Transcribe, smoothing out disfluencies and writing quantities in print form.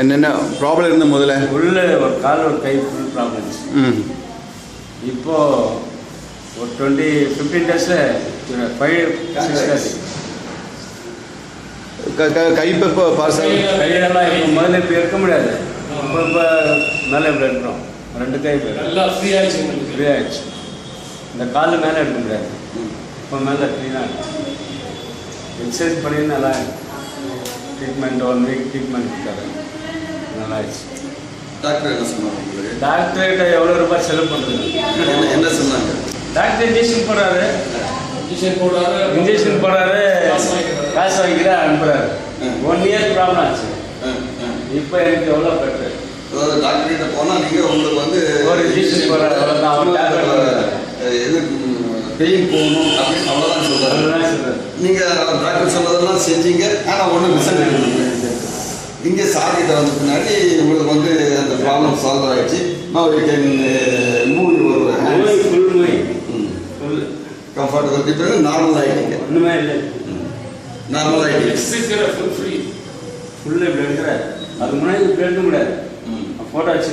என்னென்ன ப்ராப்ளம் இருந்த முதல்ல? உள்ள ஒரு கால் ஒரு கை ஃபுல் ப்ராப்ளம் இருந்துச்சு. இப்போது ஒரு 15 டேஸில் 5-6 டேஸ் கை இப்போ பார்சல் கையெல்லாம் இப்போ முதல்ல இப்போ இருக்க முடியாது. இப்போ மேலே இப்படி இருக்கிறோம். 2 கை நல்லா ஃப்ரீ ஆகிடுச்சு. இந்த காலில் மேலே எடுக்க முடியாது. இப்போ மேலே க்ளீனாக எக்ஸசைஸ் பண்ணி நல்லா ட்ரீட்மெண்ட் 1 வீக் ட்ரீட்மெண்ட் கொடுத்தாரு. நல்லா ஆயிடுச்சு. டாக்டர் என்ன சொன்னாங்க? டாக்டர்கிட்ட எவ்வளோ ரூபாய் செலவு பண்ணுறது? என்ன சொன்னாங்க? டாக்டர் இன்ஜெக்ஷன் போடுறாரு, காசு வாங்கிக்கிற அனுப்புறாரு. 1 இயர் ப்ராப்ளம் ஆச்சு. இப்போ எனக்கு எவ்வளோ பெட்டர். அதாவது டாக்டர்கிட்ட போனால் நீங்கள் உங்களுக்கு வந்து ஒரு இன்ஜெக்ஷன் போடுறாரு, அவ்வளோதான். அவர் டேப்லெட் எது பெயின் போகணும் அப்படின்னு அவ்வளோதான் சொல்கிறாரு. நீங்கள் டாக்டர் சொன்னதெல்லாம் செஞ்சீங்க, ஆனால் ஒன்றும் ரிசல்ட் எடுக்கணும். இங்கே சார்கிட்ட வந்த பின்னாடி உங்களுக்கு வந்து அந்த ப்ராப்ளம் சால்வ் ஆகிடுச்சு. நான் you can move your full comfortable. இப்போ நார்மல் ஆகிட்டீங்க. ஒன்றுமே இல்லை, நார்மல் ஆகிட்டீங்க. ஃபுல் ஃப்ரீ ஃபுல்லு இப்படி எடுக்கிறார். அதுக்கு முன்னாடி இப்படி எடுக்க முடியாது. ஃபோட்டோ வச்சு